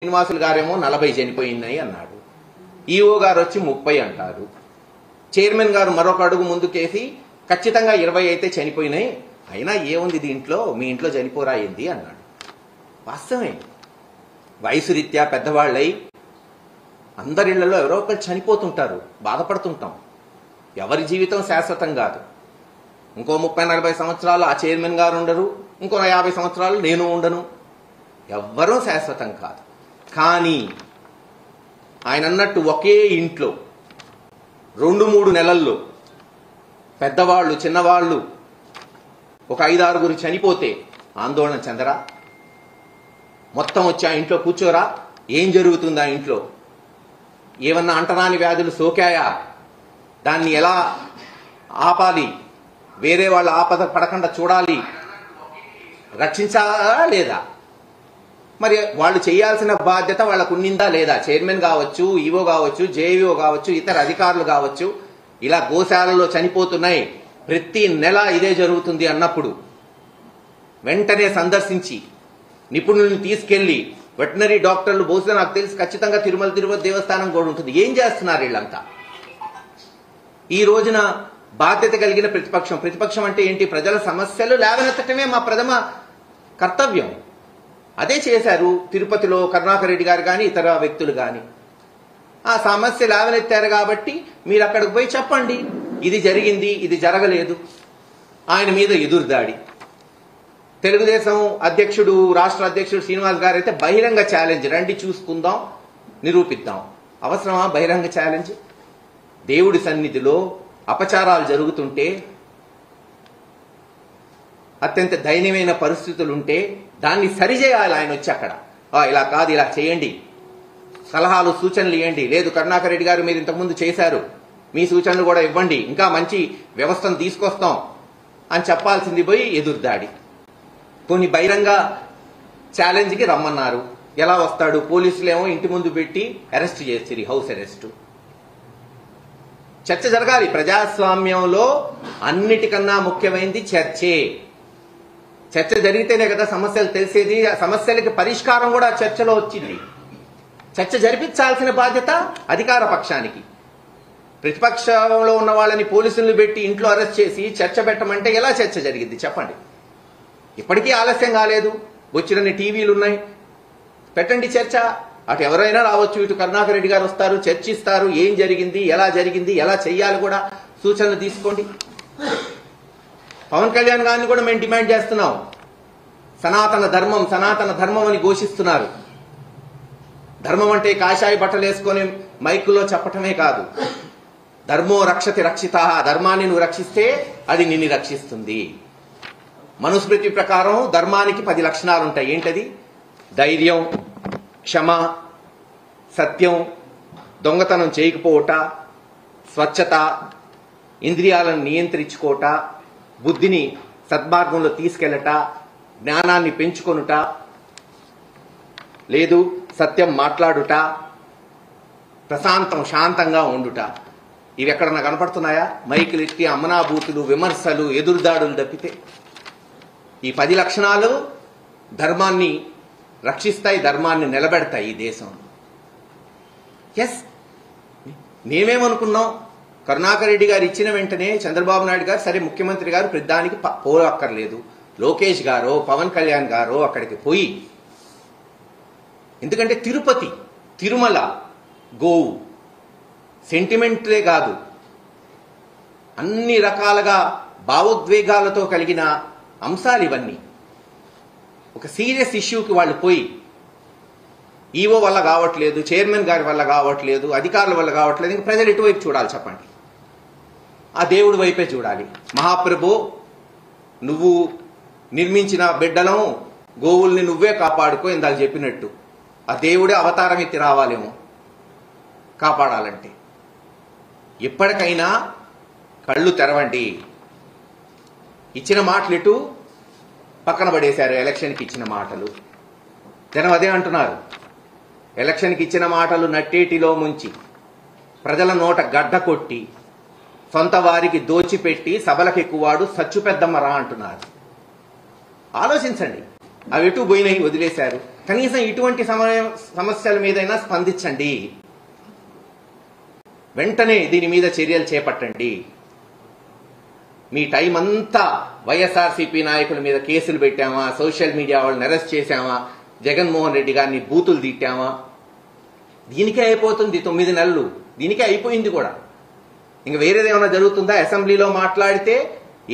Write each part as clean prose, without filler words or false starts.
శ్రీనివాసులు గారేమో 40 చనిపోయినాయి అన్నాడు. ఈఓ గారు వచ్చి 30 అంటారు. చైర్మన్ గారు మరొక అడుగు ముందుకేసి ఖచ్చితంగా 20 అయితే చనిపోయినాయి, అయినా ఏముంది దీంట్లో, మీ ఇంట్లో చనిపోరా ఏంది అన్నాడు. వాస్తవమే, వయసు రీత్యా పెద్దవాళ్ళై అందరిళ్లలో ఎవరో ఒకరు చనిపోతుంటారు, బాధపడుతుంటాం. ఎవరి జీవితం శాశ్వతం కాదు. ఇంకో 30-40 సంవత్సరాలు ఆ చైర్మన్ గారు ఉండరు, ఇంకో 50 సంవత్సరాలు నేను ఉండను. ఎవ్వరూ శాశ్వతం కాదు. కానీ ఆయన అన్నట్టు ఒకే ఇంట్లో 2-3 నెలల్లో పెద్దవాళ్ళు చిన్నవాళ్ళు ఒక 5-6 చనిపోతే ఆందోళన చెందరా? మొత్తం వచ్చి ఆ ఇంట్లో కూర్చోరా? ఏం జరుగుతుంది ఆ ఇంట్లో? ఏమన్నా అంటరాని వ్యాధులు సోకాయా? దాన్ని ఎలా ఆపాలి? వేరే వాళ్ళ ఆపద పడకుండా చూడాలి, రక్షించాలా లేదా? మరి వాళ్ళు చేయాల్సిన బాధ్యత వాళ్ళకు ఉన్నిందా లేదా? చైర్మన్ కావచ్చు, ఈవో కావచ్చు, జేఈఓ కావచ్చు, ఇతర అధికారులు కావచ్చు, ఇలా గోశాలలో చనిపోతున్నాయి, ప్రతి నెల ఇదే జరుగుతుంది అన్నప్పుడు వెంటనే సందర్శించి నిపుణుల్ని తీసుకెళ్లి, వెటనరీ డాక్టర్లు బహుశా నాకు తెలిసి ఖచ్చితంగా తిరుపతి దేవస్థానం కూడా ఉంటుంది. ఏం చేస్తున్నారు వీళ్ళంతా? ఈ రోజున బాధ్యత కలిగిన ప్రతిపక్షం అంటే ఏంటి? ప్రజల సమస్యలు లేవనెత్తటమే మా ప్రథమ కర్తవ్యం. అదే చేశారు తిరుపతిలో కరుణాకర్ రెడ్డి గారు కానీ ఇతర వ్యక్తులు కానీ. ఆ సమస్య లేవనెత్తారు కాబట్టి మీరు అక్కడికి పోయి చెప్పండి, ఇది జరిగింది, ఇది జరగలేదు. ఆయన మీద ఎదురుదాడి. తెలుగుదేశం అధ్యక్షుడు, రాష్ట్ర అధ్యక్షుడు శ్రీనివాస్ గారు అయితే బహిరంగ ఛాలెంజ్, రండి చూసుకుందాం, నిరూపిద్దాం. అవసరమా బహిరంగ ఛాలెంజ్? దేవుడి సన్నిధిలో అపచారాలు జరుగుతుంటే, అత్యంత దయనీయమైన పరిస్థితులుంటే దాన్ని సరిచేయాలి. ఆయన వచ్చి అక్కడ ఇలా కాదు, ఇలా చేయండి, సలహాలు సూచనలు ఇవ్వండి. లేదు కరుణాకర్ రెడ్డి గారు మీరు ఇంతకుముందు చేశారు, మీ సూచనలు కూడా ఇవ్వండి, ఇంకా మంచి వ్యవస్థను తీసుకొస్తాం అని చెప్పాల్సింది పోయి ఎదురుదాడి. కొన్ని బహిరంగ ఛాలెంజ్కి రమ్మన్నారు. ఎలా వస్తాడు? పోలీసులేమో ఇంటి ముందు పెట్టి అరెస్ట్ చేసిరి, హౌస్ అరెస్ట్. చర్చ జరగాలి. ప్రజాస్వామ్యంలో అన్నిటికన్నా ముఖ్యమైనది చర్చే. చర్చ జరిగితేనే కదా సమస్యలు తెలిసేది. ఆ సమస్యలకి పరిష్కారం కూడా చర్చలో వచ్చింది. చర్చ జరిపించాల్సిన బాధ్యత అధికార పక్షానికి. ప్రతిపక్షంలో ఉన్న వాళ్ళని పోలీసులను పెట్టి ఇంట్లో అరెస్ట్ చేసి చర్చ పెట్టమంటే ఎలా చర్చ జరిగింది చెప్పండి? ఇప్పటికీ ఆలస్యం కాలేదు, వచ్చినన్ని టీవీలు ఉన్నాయి, పెట్టండి చర్చ. అటు ఎవరైనా రావచ్చు, ఇటు కరుణాకర్ రెడ్డి గారు వస్తారు, చర్చిస్తారు, ఏం జరిగింది, ఎలా చెయ్యాలి కూడా సూచనలు తీసుకోండి. పవన్ కళ్యాణ్ గారిని కూడా మేము డిమాండ్ చేస్తున్నాం. సనాతన ధర్మం అని ఘోషిస్తున్నారు. ధర్మం అంటే కాషాయ బట్టలు వేసుకొని మైకులో చెప్పటమే కాదు. ధర్మో రక్షతి రక్షిత, ధర్మాన్ని నువ్వు రక్షిస్తే అది నిన్ను రక్షిస్తుంది. మనుస్మృతి ప్రకారం ధర్మానికి 10 లక్షణాలు ఉంటాయి. ఏంటది? ధైర్యం, క్షమ, సత్యం, దొంగతనం చేయకపోవట, స్వచ్ఛత, ఇంద్రియాలను నియంత్రించుకోట, బుద్ధిని సద్మార్గంలో తీసుకెళ్లట, జ్ఞానాన్ని పెంచుకొనుట, లేదు సత్యం మాట్లాడుట, శాంతంగా ఉండుట. ఇవి ఎక్కడన్నా కనపడుతున్నాయా? మైకులు ఎత్తి అమ్మనాభూతులు, విమర్శలు, ఎదురుదాడులు తప్పితే. ఈ 10 లక్షణాలు ధర్మాన్ని రక్షిస్తాయి, ధర్మాన్ని నిలబెడతాయి ఈ దేశంలో. ఎస్, మేమేమనుకున్నాం, కరుణాకర్ రెడ్డి గారు ఇచ్చిన వెంటనే చంద్రబాబు నాయుడు గారు సరే ముఖ్యమంత్రి గారు ప్రతిదానికి పోరక్కర్లేదు, లోకేష్ గారో పవన్ కళ్యాణ్ గారో అక్కడికి పోయి, ఎందుకంటే తిరుపతి, తిరుమల, గోవు సెంటిమెంట్లే కాదు, అన్ని రకాలుగా భావోద్వేగాలతో కలిగిన అంశాలు ఇవన్నీ. ఒక సీరియస్ ఇష్యూకి వాళ్ళు పోయి, ఈవో వల్ల కావట్లేదు, చైర్మన్ గారి వల్ల కావట్లేదు, అధికారుల వల్ల కావట్లేదు, ఇంక ప్రజలు ఎటువైపు చూడాలి చెప్పండి? ఆ దేవుడి వైపే చూడాలి. మహాప్రభు, నువ్వు నిర్మించిన బిడ్డలం, గోవుల్ని నువ్వే కాపాడుకో, ఇందాక చెప్పినట్టు ఆ దేవుడే అవతారం ఎత్తి రావాలేమో కాపాడాలంటే. ఎప్పటికైనా కళ్ళు తెరవండి. ఇచ్చిన మాటలు ఇటు పక్కన పడేశారు. ఎలక్షన్కి ఇచ్చిన మాటలు జనం అదే అంటున్నారు. ఎలక్షన్కి ఇచ్చిన మాటలు నట్టేటిలో ముంచి, ప్రజల నోట గడ్డ కొట్టి, సొంత వారికి దోచిపెట్టి సభలకు ఎక్కువాడు సచ్చు పెద్దమ్మరా అంటున్నారు. ఆలోచించండి. అవి ఎటు పోయినాయి, వదిలేశారు. కనీసం ఇటువంటి సమస్యల మీదైనా స్పందించండి, వెంటనే దీని మీద చర్యలు చేపట్టండి. మీ టైం అంతా వైఎస్ఆర్సీపీ నాయకుల మీద కేసులు పెట్టామా, సోషల్ మీడియా వాళ్ళని అరెస్ట్ చేశామా, జగన్మోహన్ రెడ్డి గారిని బూతులు తిట్టామా, దీనికే అయిపోతుంది 9 నెలలు. దీనికే అయిపోయింది కూడా. ఇంక వేరేదేమన్నా జరుగుతుందా? అసెంబ్లీలో మాట్లాడితే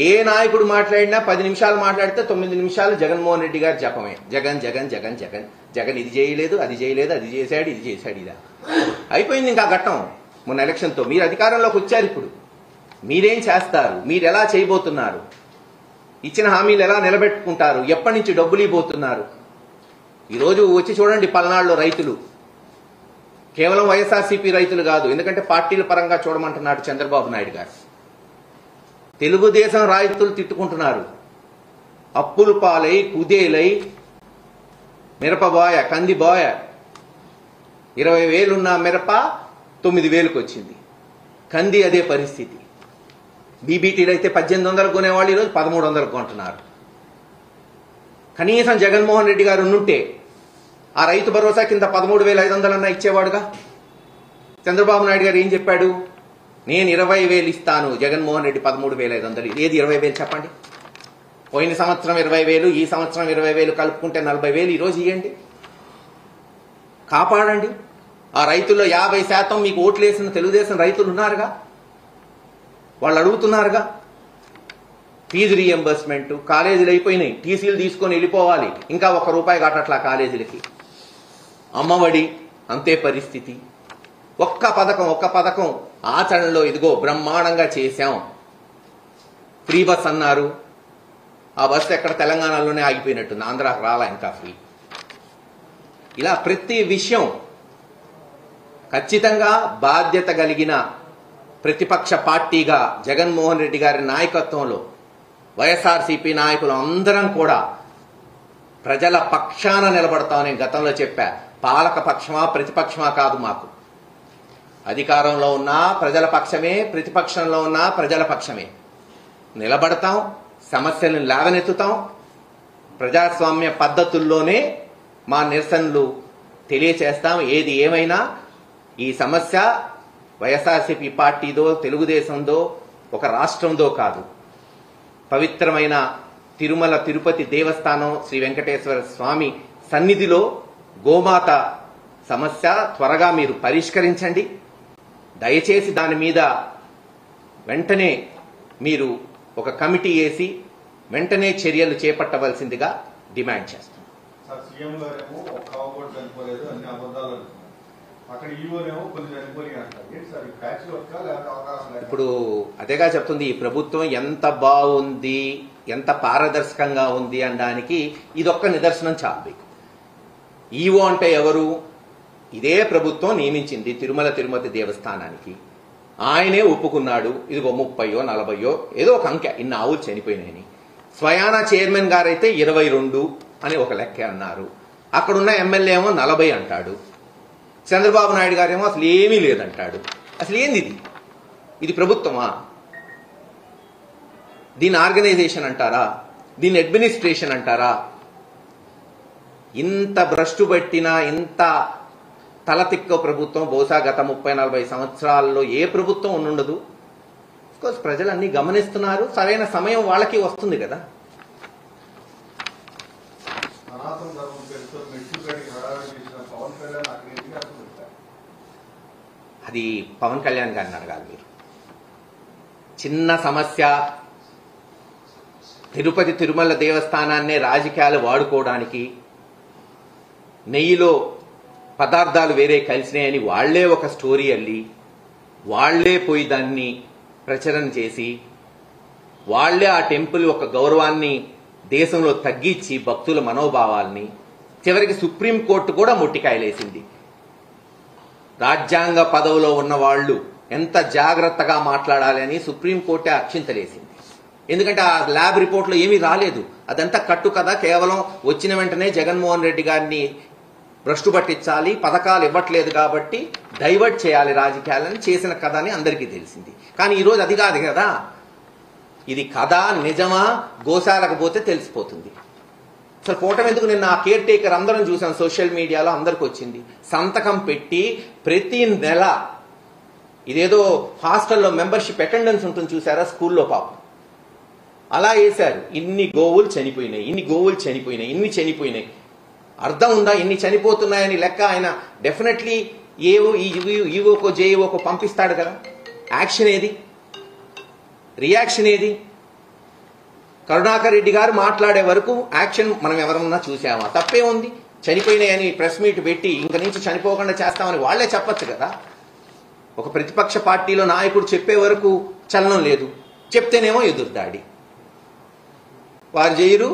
ఏ నాయకుడు మాట్లాడినా 10 నిమిషాలు మాట్లాడితే 9 నిమిషాలు జగన్మోహన్ రెడ్డి గారి జపమే. జగన్ జగన్ జగన్ జగన్ జగన్ ఇది చేయలేదు, అది చేయలేదు, అది చేశాడు, ఇది చేశాడు, ఇదా అయిపోయింది ఇంకా ఘట్టం. మొన్న ఎలక్షన్తో మీరు అధికారంలోకి వచ్చారు. ఇప్పుడు మీరేం చేస్తారు? మీరు ఎలా చేయబోతున్నారు? ఇచ్చిన హామీలు ఎలా నిలబెట్టుకుంటారు? ఎప్పటి నుంచి డబ్బులు ఇవ్వబోతున్నారు? ఈరోజు వచ్చి చూడండి, పల్నాడులో రైతులు, కేవలం వైఎస్ఆర్సీపీ రైతులు కాదు, ఎందుకంటే పార్టీల పరంగా చూడమంటున్నాడు చంద్రబాబు నాయుడు గారు. తెలుగుదేశం రైతులు తిట్టుకుంటున్నారు. అప్పులు పాలై కుదేలై మిరపబోయ, కందిబోయ 20,000 ఉన్న మిరప 9,000కి వచ్చింది. కంది అదే పరిస్థితి. బీబీటీలు అయితే 1800 కొనేవాళ్ళు ఈరోజు 1300 కొంటున్నారు. కనీసం జగన్మోహన్ రెడ్డి గారు ఉంటే ఆ రైతు భరోసా కింద 13,500 ఇచ్చేవాడుగా. చంద్రబాబు నాయుడు గారు ఏం చెప్పాడు? నేను 20,000 ఇస్తాను, జగన్మోహన్ రెడ్డి 13,500. ఏది 20,000 చెప్పండి? పోయిన సంవత్సరం 20,000, ఈ సంవత్సరం 20,000 కలుపుకుంటే 40,000 ఈరోజు ఇవ్వండి, కాపాడండి. ఆ రైతుల్లో 50% మీకు ఓట్లేసిన తెలుగుదేశం రైతులు ఉన్నారుగా, వాళ్ళు అడుగుతున్నారుగా. ఫీజు రీఎంబర్స్మెంట్, కాలేజీలు అయిపోయినాయి, టీసీలు తీసుకొని వెళ్ళిపోవాలి, ఇంకా ₹1 కట్టట్లా కాలేజీలకి. అమ్మఒడి అంతే పరిస్థితి. ఒక్క పథకం ఆచరణలో ఇదిగో బ్రహ్మాండంగా చేశాం. ఫ్రీ బస్ అన్నారు, ఆ బస్సు ఎక్కడ తెలంగాణలోనే ఆగిపోయినట్టుంది, ఆంధ్రాకి రాలా ఇంకా ఫ్రీ. ఇలా ప్రతి విషయం ఖచ్చితంగా బాధ్యత కలిగిన ప్రతిపక్ష పార్టీగా జగన్మోహన్ రెడ్డి గారి నాయకత్వంలో వైఎస్ఆర్సీపీ నాయకులు అందరం కూడా ప్రజల పక్షాన నిలబడతామని గతంలో చెప్పా. పాలక పక్షమా ప్రతిపక్షమా కాదు, మాకు అధికారంలో ఉన్నా ప్రజల పక్షమే, ప్రతిపక్షంలో ఉన్నా ప్రజల పక్షమే. నిలబడతాం, సమస్యలను లేవనెత్తుతాం, ప్రజాస్వామ్య పద్ధతుల్లోనే మా నిరసనలు తెలియచేస్తాం. ఏది ఏమైనా ఈ సమస్య వైఎస్ఆర్సీపీ పార్టీదో, తెలుగుదేశందో, ఒక రాష్ట్రందో కాదు. పవిత్రమైన తిరుమల తిరుపతి దేవస్థానం శ్రీ వెంకటేశ్వర స్వామి సన్నిధిలో గోమాత సమస్య త్వరగా మీరు పరిష్కరించండి. దయచేసి దాని మీద వెంటనే మీరు ఒక కమిటీ వేసి వెంటనే చర్యలు చేపట్టవలసిందిగా డిమాండ్ చేస్తాం. ఇప్పుడు అదేగా చెప్తుంది, ఈ ప్రభుత్వం ఎంత బాగుంది, ఎంత పారదర్శకంగా ఉంది అనడానికి ఇదొక్క నిదర్శనం చాలు. ఈవో అంటే ఎవరు? ఇదే ప్రభుత్వం నియమించింది తిరుమల తిరుపతి దేవస్థానానికి. ఆయనే ఒప్పుకున్నాడు, ఇదిగో 30 40 ఏదో ఒక అంకె, ఇన్ని ఆవులు చనిపోయినాయని. స్వయానా చైర్మన్ గారైతే 22 అని ఒక లెక్క అన్నారు. అక్కడున్న ఎమ్మెల్యే ఏమో 40 అంటాడు. చంద్రబాబు నాయుడు గారేమో అసలు ఏమీ లేదంటాడు. అసలు ఏంది ఇది? ఇది ప్రభుత్వమా? దీని ఆర్గనైజేషన్ అంటారా? దీని అడ్మినిస్ట్రేషన్ అంటారా? ఇంత భ్రష్టు పట్టిన, ఇంత తలతిక్క ప్రభుత్వం బహుశా గత 30-40 సంవత్సరాల్లో ఏ ప్రభుత్వం ఉండదు. అఫ్కోర్స్ ప్రజలన్నీ గమనిస్తున్నారు, సరైన సమయం వాళ్ళకి వస్తుంది కదా. అది పవన్ కళ్యాణ్ గారిని అడగాలి మీరు. చిన్న సమస్య, తిరుపతి తిరుమల దేవస్థానాన్నే రాజకీయాలు వాడుకోవడానికి, నెయ్యిలో పదార్థాలు వేరే కలిసినాయని వాళ్లే ఒక స్టోరీ అల్లి, వాళ్లే పోయి దాన్ని ప్రచారం చేసి, వాళ్లే ఆ టెంపుల్ ఒక గౌరవాన్ని దేశంలో తగ్గించి భక్తుల మనోభావాల్ని, చివరికి సుప్రీంకోర్టు కూడా మొట్టికాయలేసింది. రాజ్యాంగ పదవిలో ఉన్న వాళ్ళు ఎంత జాగ్రత్తగా మాట్లాడాలి అని సుప్రీంకోర్టే అక్షింతలేసింది. ఎందుకంటే ఆ ల్యాబ్ రిపోర్ట్లో ఏమీ రాలేదు, అదంతా కట్టు కదా. కేవలం వచ్చిన వెంటనే జగన్మోహన్ రెడ్డి గారిని భ్రష్టు పట్టించాలి, పథకాలు ఇవ్వట్లేదు కాబట్టి డైవర్ట్ చేయాలి రాజకీయాలని చేసిన కథ అని అందరికీ తెలిసింది. కానీ ఈరోజు అది కాదు కదా. ఇది కథ నిజమా, గోశాలకు పోతే తెలిసిపోతుంది. అసలు పోవటం ఎందుకు? నిన్న ఆ కేర్ టేకర్ అందరం చూసాం, సోషల్ మీడియాలో అందరికి వచ్చింది. సంతకం పెట్టి ప్రతి నెల ఇదేదో హాస్టల్లో మెంబర్షిప్ అటెండెన్స్ ఉంటుంది చూసారా, స్కూల్లో పాపం అలా వేశారు. ఇన్ని గోవులు చనిపోయినాయి, ఇన్ని గోవులు చనిపోయినాయి, ఇన్ని చనిపోయినాయి. అర్థం ఉందా? ఇన్ని చనిపోతున్నాయని లెక్క ఆయన డెఫినెట్లీ ఈవోకో జేఈఓకో పంపిస్తాడు కదా. యాక్షన్ ఏది? రియాక్షన్ ఏది? కరుణాకర్ రెడ్డి గారు మాట్లాడే వరకు యాక్షన్ మనం ఎవరన్నా చూసామా? తప్పే ఉంది. చనిపోయినాయని ప్రెస్ మీట్ పెట్టి ఇంక నుంచి చనిపోకుండా చేస్తామని వాళ్లే చెప్పచ్చు కదా. ఒక ప్రతిపక్ష పార్టీలో నాయకుడు చెప్పే వరకు చలనం లేదు, చెప్తేనేమో ఎదురుదాడి. వారు చేయరు.